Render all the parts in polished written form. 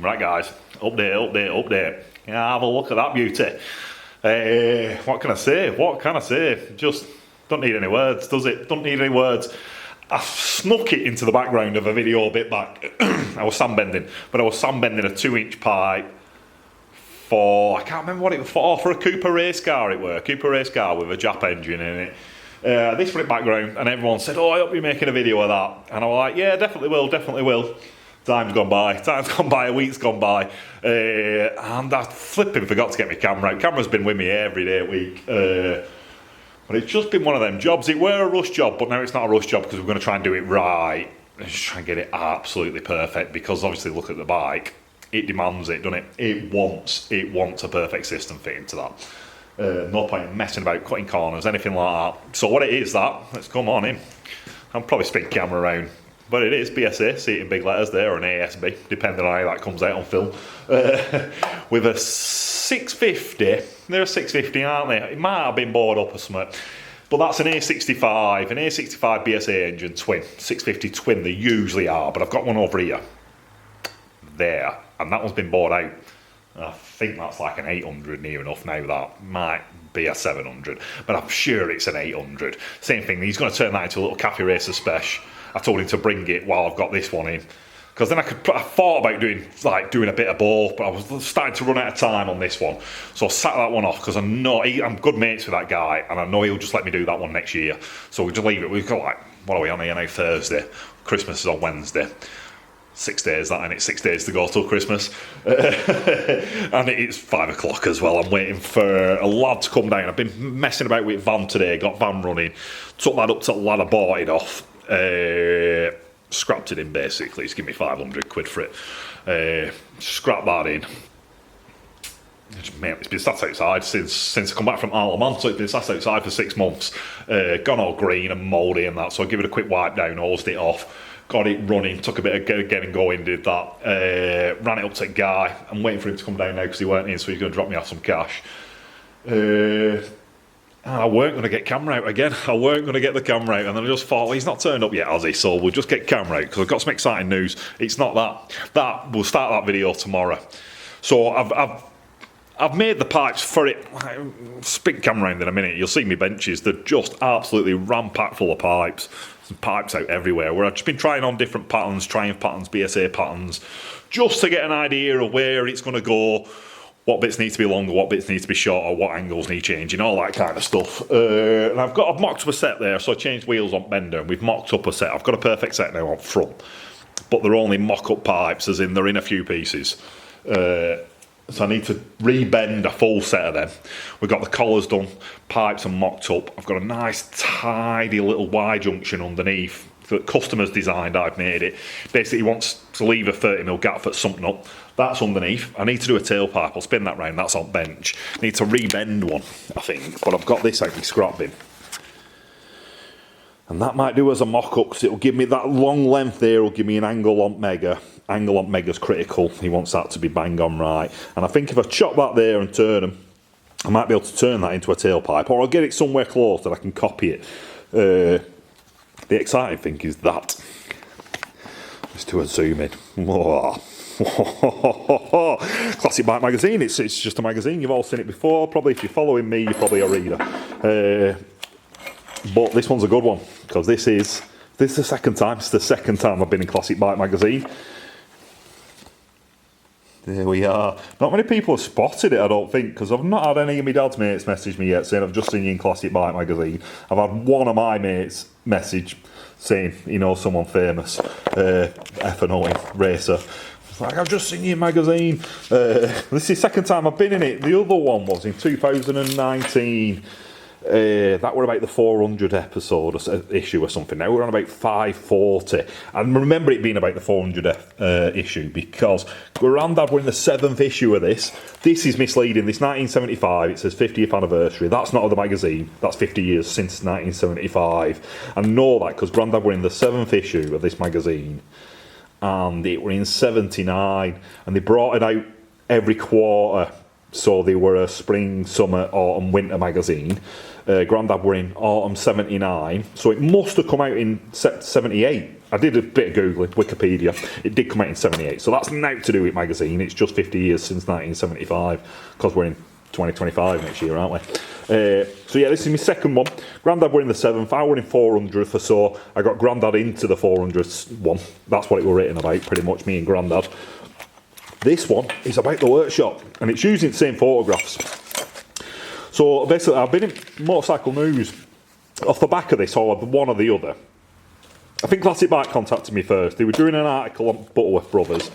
Right guys, update. Yeah, have a look at that beauty. What can I say? Just don't need any words, does it? Don't need any words. I snuck it into the background of a video a bit back. I was sandbending, but I was sandbending a 2-inch pipe for, I can't remember what it was for a Cooper race car it were. A Cooper race car with a Jap engine in it. This was in background, and everyone said, oh, I hope you're making a video of that. And I was like, yeah, definitely will. Time's gone by, a week's gone by, and I flipping forgot to get my camera out. Camera's been with me every day, week, but it's just been one of them jobs. It were a rush job, but now it's not a rush job because we're going to try and do it right. Just try and get it absolutely perfect, because obviously look at the bike, it demands it, doesn't it? It wants a perfect system fit into that. No point in messing about, cutting corners, anything like that. So what it is that, let's come on in. I'll probably spin camera around. But it is BSA, see it in big letters there, or an ASB, depending on how that comes out on film. With a 650, they're a 650, aren't they? It might have been bored up or something. But that's an A65 BSA engine twin, 650 twin, they usually are, but I've got one over here. There, and that one's been bored out. I think that's like an 800 near enough now, that might be a 700, but I'm sure it's an 800. Same thing, he's going to turn that into a little cafe racer special. I told him to bring it while I've got this one in, because then I thought about doing a bit of both, but I was starting to run out of time on this one, so I sat that one off because I know I'm good mates with that guy, and I know he'll just let me do that one next year. So we'll just leave it. We've got what are we on here now? Thursday. Christmas is on Wednesday. 6 days that, and it's 6 days to go till Christmas. And it's 5 o'clock as well. I'm waiting for a lad to come down. I've been messing about with van today, got van running, took that up to the lad, I bought it off, scrapped it in basically. He's given me 500 quid for it. Scrapped that in. Mate, it's been sat outside since I come back from Isle of Man, so it's been sat outside for 6 months. Gone all green and mouldy and that, so I give it a quick wipe down, hosed it off. Got it running, took a bit of getting going, did that, ran it up to the guy. I'm waiting for him to come down now because he weren't in, so he's going to drop me off some cash. And I weren't going to get camera out again. I weren't going to get the camera out, and then I just thought, well, he's not turned up yet, has he? So we'll just get camera out, because I've got some exciting news. It's not that. We'll start that video tomorrow. So I've made the pipes for it. Spin camera around in a minute. You'll see me benches. They're just absolutely ram-packed full of pipes. Pipes out everywhere, where I've just been trying on different patterns, Triumph patterns, BSA patterns, just to get an idea of where it's going to go, what bits need to be longer, what bits need to be shorter, what angles need changing, all that kind of stuff. And I've mocked up a set there, so I changed wheels on Bender, and we've mocked up a set. I've got a perfect set now on front, but they're only mock-up pipes, as in they're in a few pieces. So I need to rebend a full set of them. We've got the collars done, pipes are mocked up. I've got a nice tidy little Y junction underneath that customers designed. I've made it. Basically he wants to leave a 30mm gap for something up. That's underneath. I need to do a tailpipe. I'll spin that round. That's on bench. I need to rebend one, I think. But I've got this out in scrap bin. And that might do as a mock-up, because it'll give me that long length there, will give me an angle on Mega. Angle on Mega's critical. He wants that to be bang on right. And I think if I chop that there and turn them, I might be able to turn that into a tailpipe, or I'll get it somewhere close that I can copy it. The exciting thing is that. Let's do a zoom in. Whoa. Classic Bike Magazine. It's just a magazine. You've all seen it before. Probably if you're following me, you're probably a reader. But this one's a good one, because this is the second time. It's the second time I've been in Classic Bike Magazine. There we are. Not many people have spotted it, I don't think, because I've not had any of my dad's mates message me yet saying I've just seen you in Classic Bike Magazine. I've had one of my mates message saying he knows someone famous, F&O racer. It's like, I've just seen you in magazine. This is the second time I've been in it. The other one was in 2019. That were about the 400 episode issue or something. Now we're on about 540. And remember it being about the 400 issue, because Grandad were in the 7th issue of this. This is misleading. This 1975, it says 50th anniversary. That's not of the magazine. That's 50 years since 1975. I know that because Grandad were in the 7th issue of this magazine, and it were in 79, and they brought it out every quarter. So they were a spring, summer, autumn, winter magazine. Grandad were in autumn 79, so it must have come out in 78. I did a bit of Googling, Wikipedia. It did come out in 78, so that's now to do with magazine. It's just 50 years since 1975, because we're in 2025 next year, aren't we? So yeah, this is my second one. Grandad were in the 7th, I were in 400th or so. I got Grandad into the 400th one. That's what it were written about, pretty much, me and Grandad. This one is about the workshop, and it's using the same photographs. So basically, I've been in Motorcycle News off the back of this, or one or the other. I think Classic Bike contacted me first. They were doing an article on Butterworth Brothers.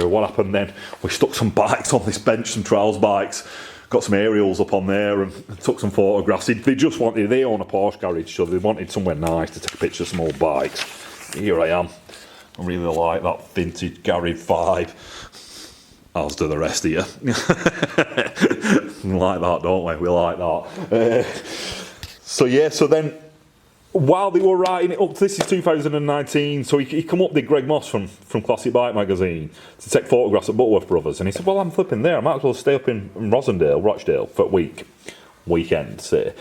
What happened then? We stuck some bikes on this bench, some trials bikes, got some aerials up on there and took some photographs. They own a Porsche garage, so they wanted somewhere nice to take a picture of some old bikes. Here I am. I really like that vintage garage vibe. As do the rest of you. We like that, don't we? We like that. So then, while they were writing it up, this is 2019, so he come up with Greg Moss from Classic Bike magazine to take photographs at Butterworth Brothers, and he said, well, I'm flipping there, I might as well stay up in Rochdale for a weekend, say.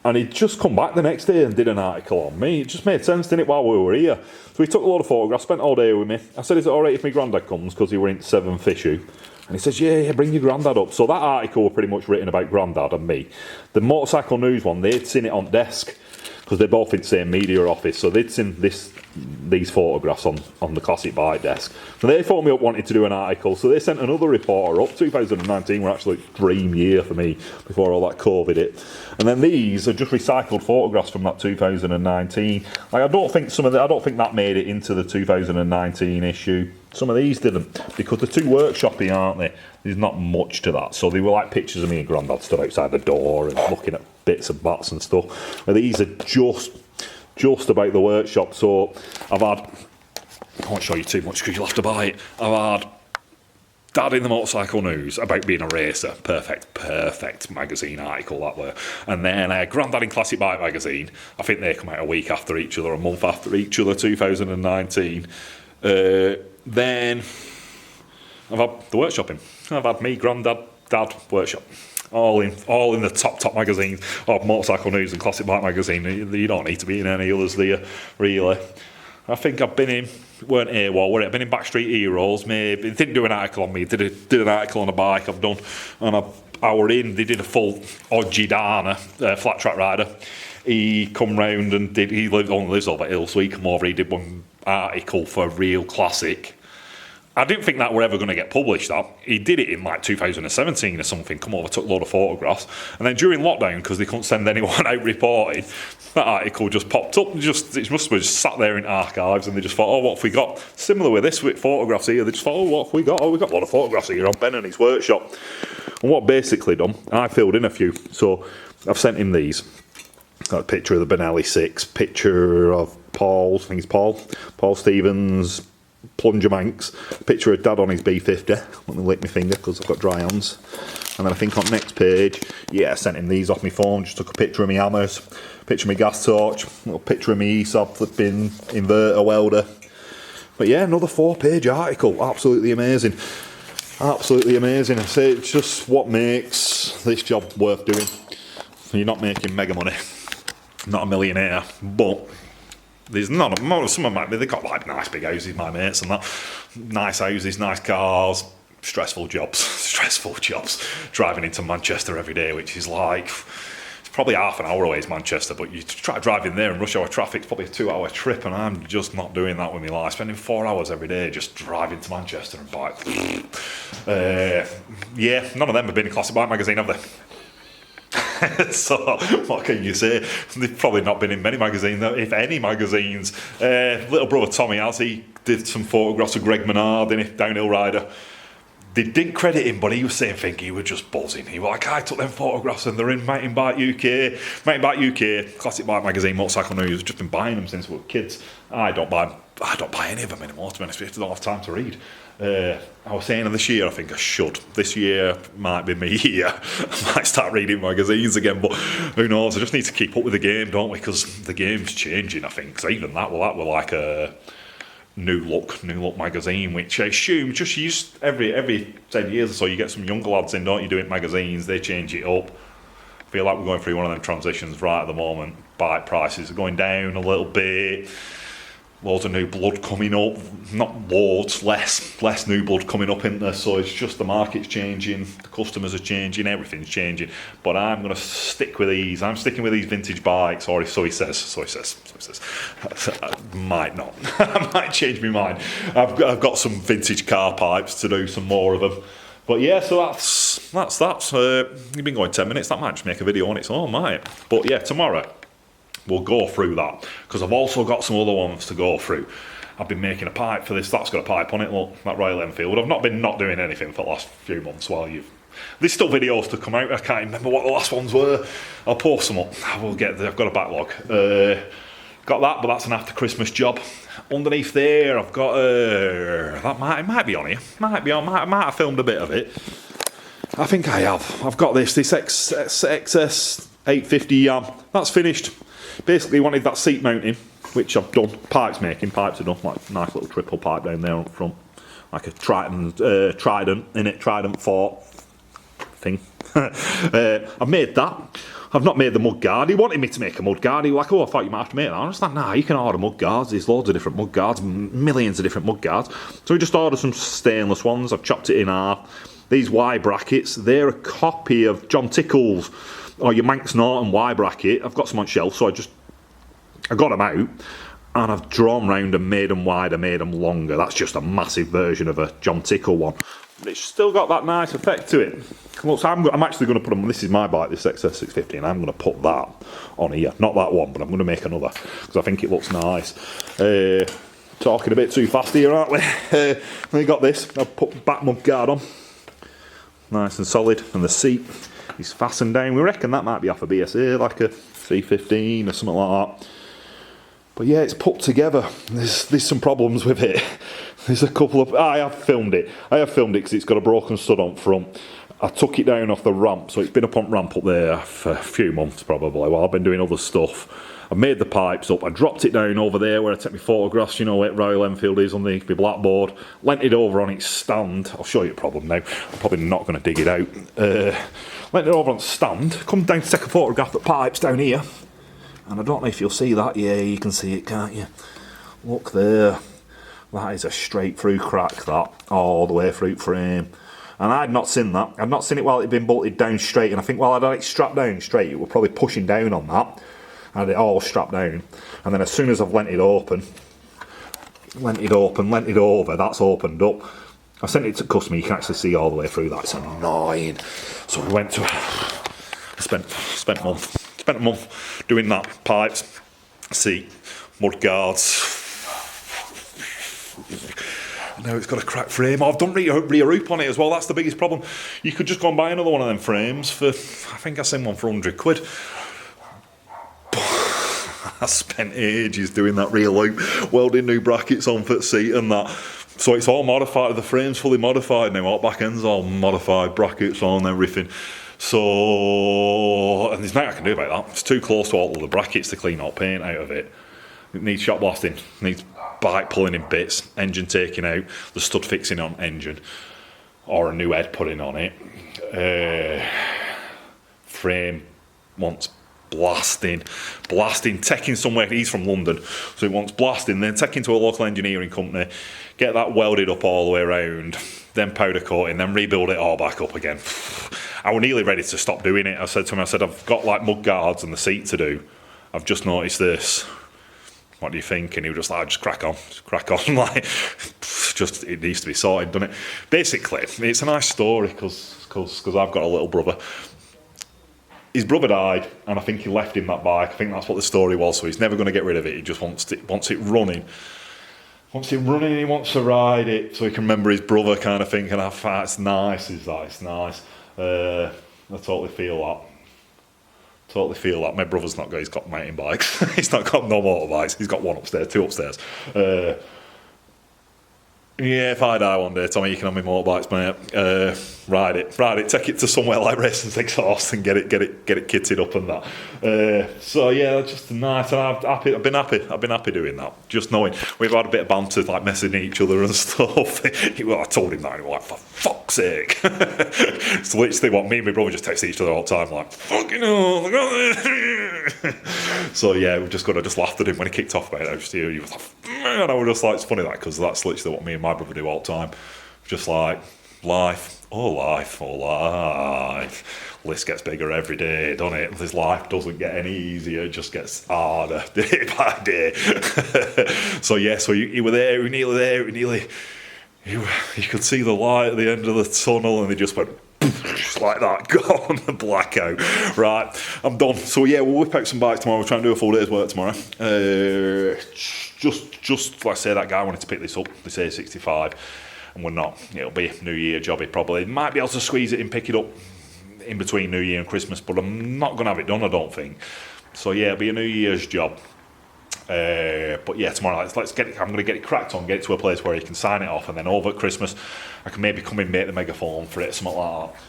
And he'd just come back the next day and did an article on me. It just made sense, didn't it, while we were here. So he took a lot of photographs, spent all day with me. I said, is it all right if my granddad comes, because he were in 7th issue? And he says, yeah, bring your granddad up. So that article was pretty much written about granddad and me. The Motorcycle News one, they'd seen it on desk, because they're both in the same media office, so they'd seen these photographs on the Classic Bike desk. So they phoned me up wanting to do an article, so they sent another reporter up. 2019 were actually a dream year for me before all that COVID hit. And then these are just recycled photographs from that 2019. Like, I don't think that made it into the 2019 issue. Some of these didn't, because they're too workshoppy, aren't they? There's not much to that. So they were like pictures of me and Grandad stood outside the door and looking at bits of bats and stuff. And these are just about the workshop. So I won't show you too much because you'll have to buy it. I've had Dad in the Motorcycle News about being a racer. Perfect magazine article that were. And then Grandad in Classic Bike magazine. I think they come out a week after each other, a month after each other, 2019. Then I've had the workshopping. I've had me, Grandad, Dad, workshop. All in the top magazines of Motorcycle News and Classic Bike magazine. You don't need to be in any others, do you, really? I think I've been in, weren't AWOL, I've been in Backstreet Heroes, maybe. They didn't do an article on me, did an article on a bike I've done. And I were in, they did a full Odgie Dana, Flattrack rider. He come round and he only lives over hill, so he come over, he did one article for Real Classic. I didn't think that were ever going to get published, that. He did it in like 2017 or something, come over, took a load of photographs. And then during lockdown, because they couldn't send anyone out reporting, that article just popped up. It must have just sat there in archives, and they just thought, oh, what have we got? Similar with this, with photographs here, they just thought, oh, what have we got? Oh, we've got a lot of photographs here on Ben and his workshop. And what I've basically done, I filled in a few. So I've sent him these. Got a picture of the Benelli 6, picture of Paul, I think it's Paul Stevens, Plunger Manx, picture of Dad on his B50. Let me lick my finger because I've got dry hands. And then I think on next page, I sent him these off my phone, just took a picture of my hammers, picture of my gas torch, a little picture of my ESOP flipping inverter welder. But yeah, another 4-page article, absolutely amazing. Absolutely amazing. I say it's just what makes this job worth doing. You're not making mega money, not a millionaire, but there's none of them. Some of them, they've got like nice big houses, my mates, and that. Nice houses, nice cars, stressful jobs. Driving into Manchester every day, which is like, it's probably half an hour away is Manchester, but you try driving there in rush hour traffic, it's probably a 2-hour trip, and I'm just not doing that with my life. Spending 4 hours every day just driving to Manchester and back. None of them have been in Classic Bike magazine, have they? So what can you say? They've probably not been in many magazines, if any magazines. Little brother Tommy has, he did some photographs of Greg Menard in it, downhill rider. They didn't credit him, but he was saying he was just buzzing. He was like, I took them photographs and they're in Mountain Bike UK. Mountain Bike UK, Classic Bike magazine, Motorcycle News. I've just been buying them since we were kids. I don't buy any of them anymore, to be honest with you. I don't have time to read. I was saying this year I think I should. This year might be me year. I might start reading magazines again, but who knows? I just need to keep up with the game, don't we? Because the game's changing, I think. So even that were like a New Look magazine, which I assume just use every 10 years or so you get some younger lads in, don't you, doing magazines, they change it up. feel like we're going through one of them transitions right at the moment. Bike prices are going down a little bit. Loads of new blood coming up. Not loads, less new blood coming up in there. So it's just the market's changing, the customers are changing, everything's changing. But I'm going to stick with these. I'm sticking with these vintage bikes, or so he says. I might not. I might change my mind. I've got some vintage car pipes to do some more of them. But yeah, so that's you've been going 10 minutes. That might just make a video on its own, might. But yeah, tomorrow we'll go through that, because I've also got some other ones to go through. I've been making a pipe for this. That's got a pipe on it. Look, that Royal Enfield. I've not been not doing anything for the last few months while you've. There's still videos to come out. I can't remember what the last ones were. I'll post some up. I've got a backlog. Got that, but that's an after Christmas job. Underneath there, I've got it might be on here. Might have filmed a bit of it. I think I have. I've got this XS 850 Yam. That's finished. Basically wanted that seat mounting, which I've done. Pipes are done. Like a nice little triple pipe down there up front, like a Trident in it. Trident 4 thing. I've made that. I've not made the mud guard. He wanted me to make a mud guard. He was like, oh, I thought you might have to make that. I was like, nah, you can order mud guards. There's loads of different mud guards, millions of different mud guards. So we just ordered some stainless ones. I've chopped it in half. These Y brackets, they're a copy of John Tickle's, or your Manx Norton Y bracket. I've got some on shelf, so I got them out, and I've drawn round and made them wider, made them longer. That's just a massive version of a John Tickle one. But it's still got that nice effect to it. Look, so I'm actually going to put them, this is my bike, this XS650, and I'm going to put that on here. Not that one, but I'm going to make another, because I think it looks nice. Talking a bit too fast here, aren't we? We got this. I've put back mud guard on. Nice and solid, and the seat is fastened down. We reckon that might be off a BSA, like a C15 or something like that. But yeah, it's put together. There's some problems with it. There's a couple of... I have filmed it because it's got a broken stud on front. I took it down off the ramp, so it's been up on ramp up there for a few months probably, while I've been doing other stuff. I made the pipes up, I dropped it down over there where I take my photographs, you know where Royal Enfield is underneath my blackboard, lent it over on its stand. I'll show you a problem now, I'm probably not going to dig it out. Lent it over on the stand, come down to take a photograph of the pipes down here, and I don't know if you'll see that. Yeah, you can see it, can't you? Look there, that is a straight through crack, that, all the way through frame. And I'd not seen that. I'd not seen it while it had been bolted down straight, and I think while I'd had it strapped down straight, it was probably pushing down on that. I had it all strapped down, and then as soon as I've lent it over, that's opened up. I sent it to customer, you can actually see all the way through that. It's annoying. So we went to, spent a month doing that, pipes, seat, mud guards. Now it's got a cracked frame. I've done rear hoop on it as well. That's the biggest problem. You could just go and buy another one of them frames for, I think I seen one for 100 quid. I spent ages doing that rear loop, welding new brackets on for the seat and that. So it's all modified. The frame's fully modified now. All back end's all modified, brackets on, everything. So, and there's nothing I can do about that. It's too close to all of the brackets to clean all paint out of it. It needs shot blasting, needs bike pulling in bits, engine taking out, the stud fixing on engine, or a new head putting on it. Frame wants blasting, taking somewhere. He's from London, so he wants blasting, then taking to a local engineering company, get that welded up all the way around, then powder coating, then rebuild it all back up again. I was nearly ready to stop doing it. I said to him, I've got like mud guards and the seat to do. I've just noticed this. What do you think? And he was just like, just crack on, like, just, it needs to be sorted, doesn't it? Basically, it's a nice story because I've got a little brother. His brother died, and I think he left him that bike. I think that's what the story was, so he's never going to get rid of it. He just wants it running. He wants to ride it so he can remember his brother kind of thing, and I thought, it's nice, it's nice. I totally feel that. My brother's not got, he's got mountain bikes. He's not got no motorbikes. He's got one upstairs, two upstairs. Yeah, if I die one day, Tommy, you can have my motorbikes, mate. Ride it, take it to somewhere like Racing's Exhaust and get it kitted up and that. So yeah, just nice, and I've been happy doing that. Just knowing we've had a bit of banter, like messing each other and stuff. I told him that, and he was like, for fuck's fuck's sake. It's literally what me and my brother just text each other all the time, like, fucking hell, I got this. So yeah, we just laughed at him when he kicked off, mate. He was like, man, I was just like, it's funny that, because that's literally what me and my brother do all the time. Just like, life, oh life, oh life. List gets bigger every day, doesn't it? This life doesn't get any easier, it just gets harder day by day. So yeah, so you were there, you were nearly there, you could see the light at the end of the tunnel, and they just went just like that, gone, the blackout. Right, I'm done. So yeah, we'll whip out some bikes tomorrow. We'll try and do a full day's work tomorrow. Just like I say, that guy wanted to pick this up, this A65, and we're not. It'll be a New Year jobby probably. Might be able to squeeze it and pick it up in between New Year and Christmas, but I'm not going to have it done, I don't think. So yeah, it'll be a New Year's job. But yeah, tomorrow let's get it. I'm going to get it cracked on, get it to a place where you can sign it off, and then over at Christmas I can maybe come in, make the megaphone for it, something like that.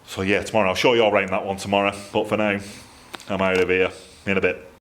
So yeah, tomorrow I'll show you all around that one tomorrow. But for now, I'm out of here in a bit.